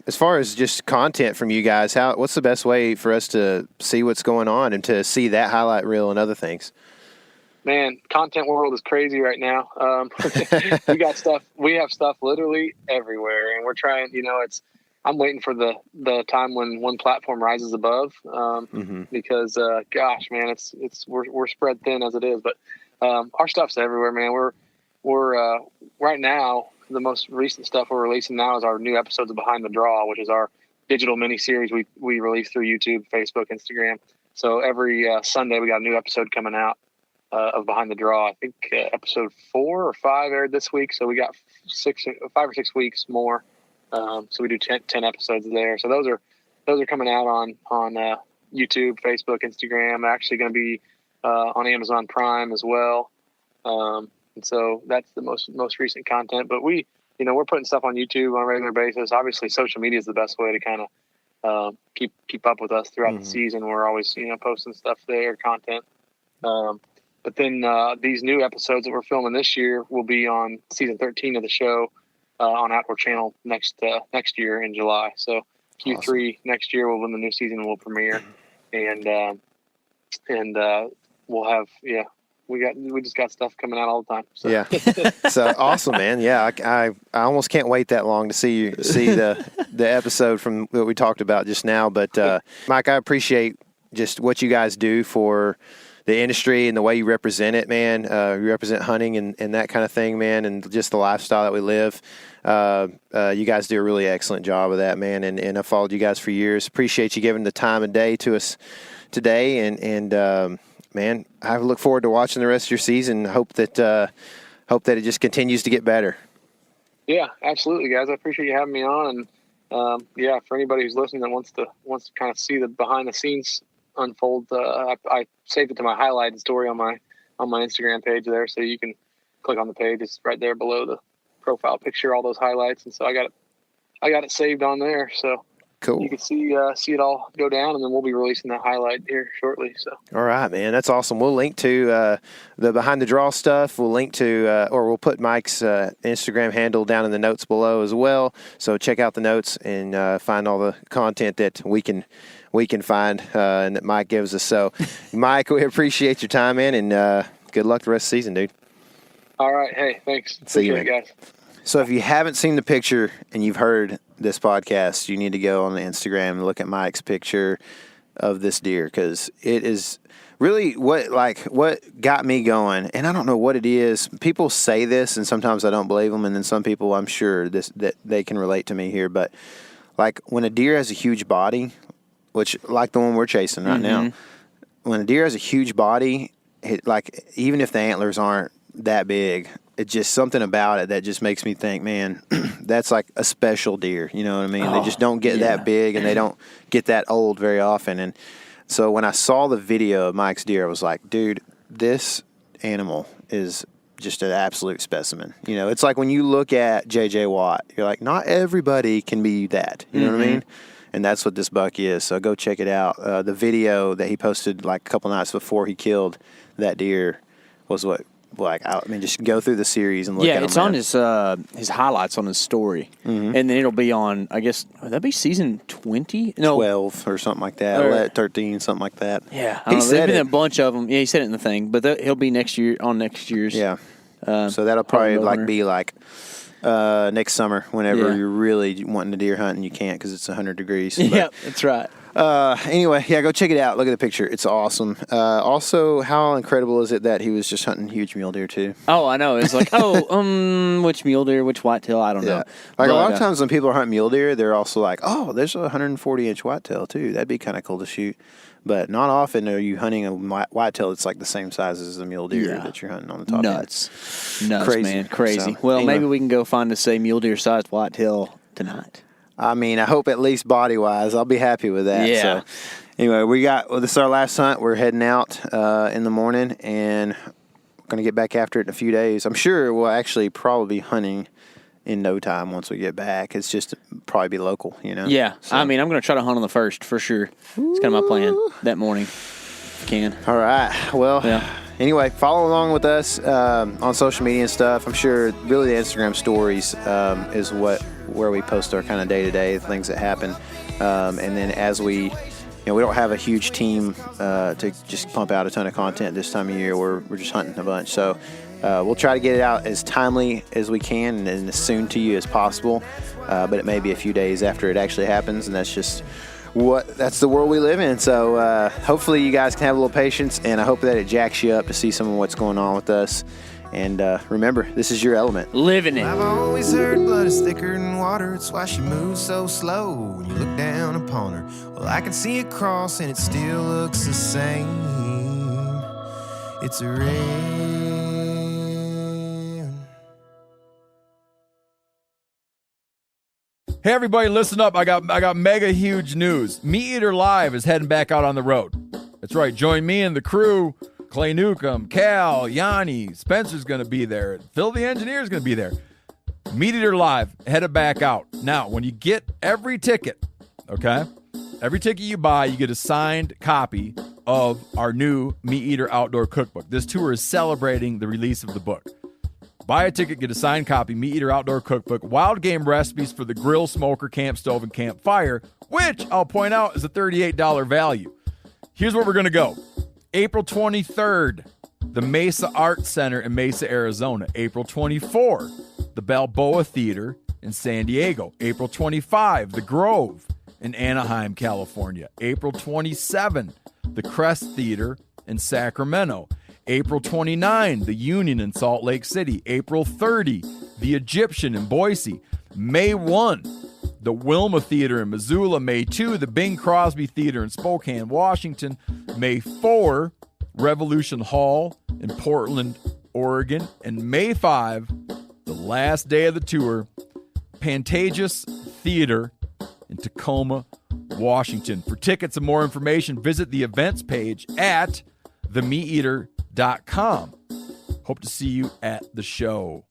[SPEAKER 2] as far as just content from you guys, what's the best way for us to see what's going on and to see that highlight reel and other things?
[SPEAKER 4] Man, content world is crazy right now. We have stuff literally everywhere, and we're trying. I'm waiting for the time when one platform rises above, because gosh, man, we're spread thin as it is. But our stuff's everywhere, man. We're right now, the most recent stuff we're releasing now is our new episodes of Behind the Draw, which is our digital mini series we release through YouTube, Facebook, Instagram. So every Sunday we got a new episode coming out of Behind the Draw. I think episode 4 or 5 aired this week, so we got 5 or 6 weeks more. So we do 10 episodes there. So those are coming out on YouTube, Facebook, Instagram. Actually going to be on Amazon Prime as well. And so that's the most recent content. But we're putting stuff on YouTube on a regular basis. Obviously, social media is the best way to kind of keep up with us throughout the season. We're always posting stuff there, content. But then these new episodes that we're filming this year will be on season 13 of the show on Outdoor Channel next year in July. So Q3 next year when the new season will premiere, and we'll have we just got stuff coming out all the time. So.
[SPEAKER 2] Yeah, so awesome, man. Yeah, I almost can't wait that long to see the episode from what we talked about just now. But Mike, I appreciate just what you guys do for the industry and the way you represent it, man. You represent hunting and that kind of thing, man, and just the lifestyle that we live. You guys do a really excellent job of that, man, and I've followed you guys for years. Appreciate you giving the time of day to us today, and man, I look forward to watching the rest of your season. Hope that it just continues to get better. Yeah, absolutely, guys. I appreciate you having me on, and for anybody who's listening that wants to kind of see the behind the scenes unfold, I saved it to my highlighted story on my Instagram page there, so you can
[SPEAKER 4] click on the page. It's right there below the profile picture, all those highlights. And so I got it saved on there. So
[SPEAKER 2] Cool.
[SPEAKER 4] you can see it all go down, and then we'll be releasing that highlight here shortly. So
[SPEAKER 2] All right, man. That's awesome. We'll link to the behind the draw stuff. We'll link to, or we'll put Mike's Instagram handle down in the notes below as well. So check out the notes and find all the content that we can find and that Mike gives us. So, Mike, we appreciate your time, man, and good luck the rest of the season, dude.
[SPEAKER 4] all right, hey, thanks.
[SPEAKER 2] See you,
[SPEAKER 4] Appreciate it, guys.
[SPEAKER 2] So if you haven't seen the picture and you've heard this podcast, you need to go on the Instagram and look at Mike's picture of this deer, because it is really what got me going. And I don't know what it is. People say this, and sometimes I don't believe them, and then some people, I'm sure that they can relate to me here. But like when a deer has a huge body, which like the one we're chasing right now, when a deer has a huge body, like even if the antlers aren't that big, it's just something about it that just makes me think, man, that's like a special deer. You know what I mean? They just don't get that big, and they don't get that old very often. And so when I saw the video of Mike's deer, I was like, dude, this animal is just an absolute specimen. You know, it's like when you look at J.J. Watt, you're like, not everybody can be that. You know what I mean? And that's what this buck is. So go check it out. The video that he posted like a couple nights before he killed that deer was just go through the series and look at them.
[SPEAKER 3] Yeah, it's on his highlights on his story. And then it'll be on, I guess, would that be season 20? No.
[SPEAKER 2] 12 or something like that. 13, something like that.
[SPEAKER 3] Yeah.
[SPEAKER 2] He said
[SPEAKER 3] there's been
[SPEAKER 2] it.
[SPEAKER 3] a bunch of them. Yeah, he said it in the thing. But he'll be next year's.
[SPEAKER 2] Yeah. So that'll probably next summer whenever you're really wanting to deer hunt and you can't because it's 100 degrees.
[SPEAKER 3] Yeah, that's right.
[SPEAKER 2] Anyway, go check it out. Look at the picture. It's awesome. Also, how incredible is it that he was just hunting huge mule deer too?
[SPEAKER 3] Oh, I know. It's like, which mule deer, which whitetail, I don't know.
[SPEAKER 2] Like a lot of times when people are hunting mule deer, they're also like, oh, there's a 140-inch whitetail too. That'd be kind of cool to shoot. But not often are you hunting a whitetail that's like the same size as the mule deer that you're hunting on the top.
[SPEAKER 3] Nuts,
[SPEAKER 2] Crazy.
[SPEAKER 3] man, crazy.
[SPEAKER 2] So,
[SPEAKER 3] well,
[SPEAKER 2] anyway.
[SPEAKER 3] maybe we can go find the same mule deer-sized whitetail tonight.
[SPEAKER 2] I mean, I hope at least body-wise. I'll be happy with that.
[SPEAKER 3] Yeah.
[SPEAKER 2] So, anyway, this is our last hunt. We're heading out in the morning, and we're going to get back after it in a few days. I'm sure we'll actually probably be hunting in no time once we get back. It's just probably be local, you know?
[SPEAKER 3] Yeah.
[SPEAKER 2] So.
[SPEAKER 3] I mean, I'm going to try to hunt on the 1st for sure. It's kind of my plan that morning. If I can.
[SPEAKER 2] All right. Well, anyway, follow along with us on social media and stuff. I'm sure really the Instagram stories is where we post our kind of day-to-day things that happen. And then as we don't have a huge team to just pump out a ton of content this time of year. We're just hunting a bunch. So we'll try to get it out as timely as we can and as soon to you as possible. But it may be a few days after it actually happens, and that's the world we live in. So hopefully you guys can have a little patience, and I hope that it jacks you up to see some of what's going on with us. And remember, this is your element.
[SPEAKER 3] Living it.
[SPEAKER 5] I've always heard blood is thicker than water. It's why she moves so slow when you look down upon her. Well, I can see it cross and it still looks the same. It's a rain.
[SPEAKER 1] Hey everybody, listen up. I got mega huge news. Meat Eater Live is heading back out on the road. That's right. Join me and the crew. Clay Newcomb, Cal, Yanni, Spencer's going to be there. Phil the engineer's going to be there. Meat Eater Live, headed back out. Now, when you get every ticket, okay, every ticket you buy, you get a signed copy of our new Meat Eater Outdoor Cookbook. This tour is celebrating the release of the book. Buy a ticket, get a signed copy, Meat Eater Outdoor Cookbook, wild game recipes for the grill, smoker, camp stove, and campfire, which I'll point out is a $38 value. Here's where we're going to go. April 23rd, the Mesa Art Center in Mesa, Arizona. April 24, the Balboa Theater in San Diego. April 25, the Grove in Anaheim, California. April 27, the Crest Theater in Sacramento. April 29, the Union in Salt Lake City. April 30, the Egyptian in Boise. May 1, the Wilma Theater in Missoula. May 2, the Bing Crosby Theater in Spokane, Washington. May 4, Revolution Hall in Portland, Oregon. And May 5, the last day of the tour, Pantages Theater in Tacoma, Washington. For tickets and more information, visit the events page at themeateater.com. Hope to see you at the show.